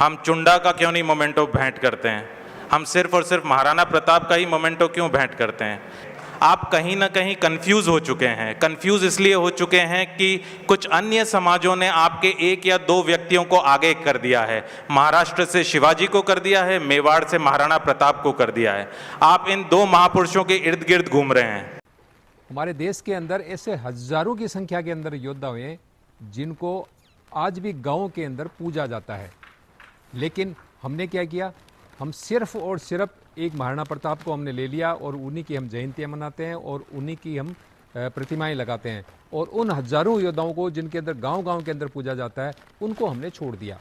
हम चुंडा का क्यों नहीं मोमेंटो भेंट करते हैं? हम सिर्फ और सिर्फ महाराणा प्रताप का ही मोमेंटो क्यों भेंट करते हैं? आप कहीं ना कहीं कंफ्यूज हो चुके हैं। कंफ्यूज इसलिए हो चुके हैं कि कुछ अन्य समाजों ने आपके एक या दो व्यक्तियों को आगे कर दिया है। महाराष्ट्र से शिवाजी को कर दिया है, मेवाड़ से महाराणा प्रताप को कर दिया है। आप इन दो महापुरुषों के इर्द गिर्द घूम रहे हैं। हमारे देश के अंदर ऐसे हजारों की संख्या के अंदर योद्धा हुए जिनको आज भी गाँव के अंदर पूजा जाता है, लेकिन हमने क्या किया? हम सिर्फ और सिर्फ एक महाराणा प्रताप को हमने ले लिया और उन्हीं की हम जयंतियाँ मनाते हैं और उन्हीं की हम प्रतिमाएं लगाते हैं, और उन हजारों योद्धाओं को जिनके अंदर गांव-गांव के अंदर पूजा जाता है उनको हमने छोड़ दिया।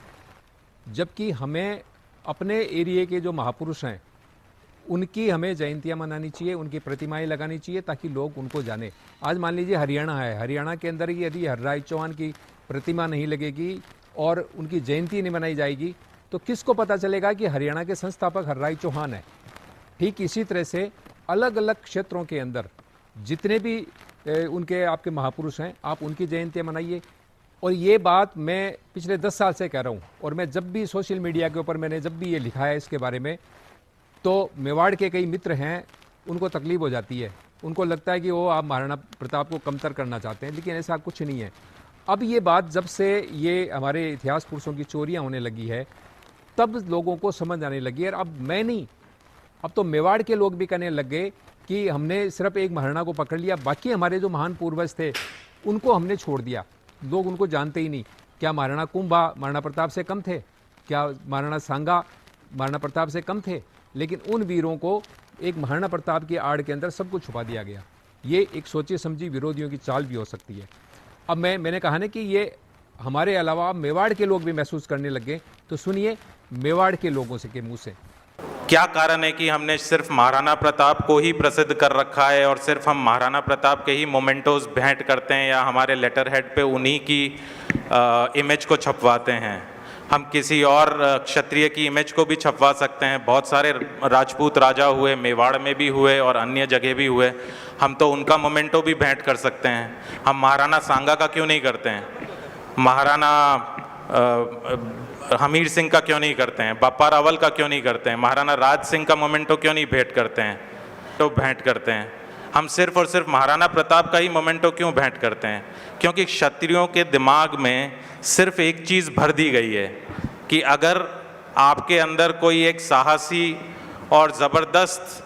जबकि हमें अपने एरिए के जो महापुरुष हैं उनकी हमें जयंतियाँ मनानी चाहिए, उनकी प्रतिमाएं लगानी चाहिए ताकि लोग उनको जाने। आज मान लीजिए हरियाणा है, हरियाणा के अंदर ही यदि हरराज चौहान की प्रतिमा नहीं लगेगी और उनकी जयंती नहीं मनाई जाएगी तो किसको पता चलेगा कि हरियाणा के संस्थापक हरराज चौहान है? ठीक इसी तरह से अलग अलग क्षेत्रों के अंदर जितने भी उनके आपके महापुरुष हैं, आप उनकी जयंतियाँ मनाइए। और ये बात मैं पिछले 10 साल से कह रहा हूँ, और मैं जब भी सोशल मीडिया के ऊपर मैंने जब भी ये लिखा है इसके बारे में, तो मेवाड़ के कई मित्र हैं उनको तकलीफ हो जाती है। उनको लगता है कि वो आप महाराणा प्रताप को कमतर करना चाहते हैं, लेकिन ऐसा कुछ नहीं है। अब ये बात जब से ये हमारे इतिहास पुरुषों की चोरियाँ होने लगी है तब लोगों को समझ आने लगी है। और अब मैं नहीं, अब तो मेवाड़ के लोग भी कहने लग गए कि हमने सिर्फ एक महाराणा को पकड़ लिया, बाकी हमारे जो महान पूर्वज थे उनको हमने छोड़ दिया। लोग उनको जानते ही नहीं। क्या महाराणा कुंभा महाराणा प्रताप से कम थे? क्या महाराणा सांगा महाराणा प्रताप से कम थे? लेकिन उन वीरों को एक महाराणा प्रताप की आड़ के अंदर सब कुछ छुपा दिया गया। ये एक सोची समझी विरोधियों की चाल भी हो सकती है। अब मैंने कहा ना कि ये हमारे अलावा मेवाड़ के लोग भी महसूस करने लग गए, तो सुनिए मेवाड़ के लोगों से के मुंह से। क्या कारण है कि हमने सिर्फ महाराणा प्रताप को ही प्रसिद्ध कर रखा है और सिर्फ हम महाराणा प्रताप के ही मोमेंटोज भेंट करते हैं या हमारे लेटर हेड पे उन्हीं की इमेज को छपवाते हैं? हम किसी और क्षत्रिय की इमेज को भी छपवा सकते हैं। बहुत सारे राजपूत राजा हुए, मेवाड़ में भी हुए और अन्य जगह भी हुए। हम तो उनका मोमेंटो भी भेंट कर सकते हैं। हम महाराणा सांगा का क्यों नहीं करते हैं? महाराणा हमीर सिंह का क्यों नहीं करते हैं? बापा रावल का क्यों नहीं करते हैं? महाराणा राज सिंह का मोमेंटो क्यों नहीं भेंट करते हैं? तो भेंट करते हैं। हम सिर्फ और सिर्फ महाराणा प्रताप का ही मोमेंटो क्यों भेंट करते हैं? क्योंकि क्षत्रियों के दिमाग में सिर्फ एक चीज़ भर दी गई है कि अगर आपके अंदर कोई एक साहसी और ज़बरदस्त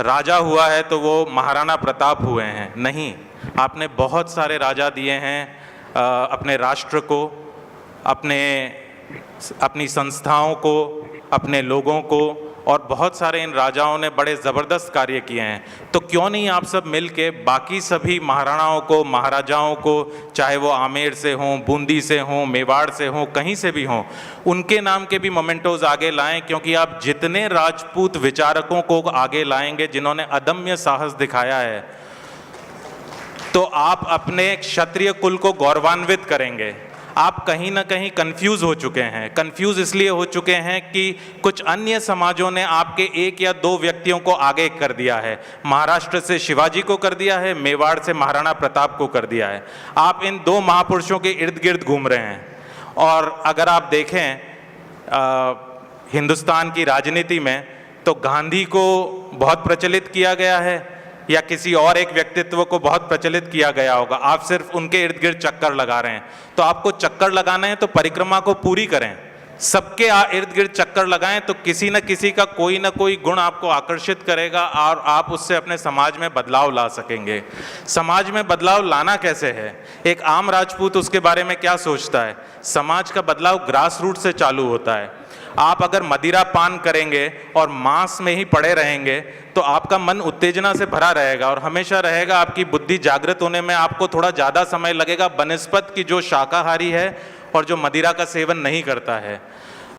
राजा हुआ है तो वो महाराणा प्रताप हुए हैं। नहीं, आपने बहुत सारे राजा दिए हैं अपने राष्ट्र को, अपनी संस्थाओं को, अपने लोगों को, और बहुत सारे इन राजाओं ने बड़े ज़बरदस्त कार्य किए हैं। तो क्यों नहीं आप सब मिल के बाकी सभी महाराणाओं को, महाराजाओं को, चाहे वो आमेर से हों, बूंदी से हों, मेवाड़ से हों, कहीं से भी हों, उनके नाम के भी मोमेंटोज आगे लाएं। क्योंकि आप जितने राजपूत विचारकों को आगे लाएंगे जिन्होंने अदम्य साहस दिखाया है, तो आप अपने क्षत्रिय कुल को गौरवान्वित करेंगे। आप कहीं ना कहीं कंफ्यूज हो चुके हैं। कंफ्यूज इसलिए हो चुके हैं कि कुछ अन्य समाजों ने आपके एक या दो व्यक्तियों को आगे कर दिया है। महाराष्ट्र से शिवाजी को कर दिया है, मेवाड़ से महाराणा प्रताप को कर दिया है। आप इन दो महापुरुषों के इर्द गिर्द घूम रहे हैं। और अगर आप देखें हिंदुस्तान की राजनीति में, तो गांधी को बहुत प्रचलित किया गया है या किसी और एक व्यक्तित्व को बहुत प्रचलित किया गया होगा। आप सिर्फ उनके इर्द गिर्द चक्कर लगा रहे हैं। तो आपको चक्कर लगाना है तो परिक्रमा को पूरी करें, सबके इर्द गिर्द चक्कर लगाएं, तो किसी न किसी का कोई ना कोई गुण आपको आकर्षित करेगा और आप उससे अपने समाज में बदलाव ला सकेंगे। समाज में बदलाव लाना कैसे है? एक आम राजपूत उसके बारे में क्या सोचता है? समाज का बदलाव ग्रास रूट से चालू होता है। आप अगर मदिरा पान करेंगे और मांस में ही पड़े रहेंगे तो आपका मन उत्तेजना से भरा रहेगा और हमेशा रहेगा। आपकी बुद्धि जागृत होने में आपको थोड़ा ज़्यादा समय लगेगा बनिस्पत की जो शाकाहारी है और जो मदिरा का सेवन नहीं करता है।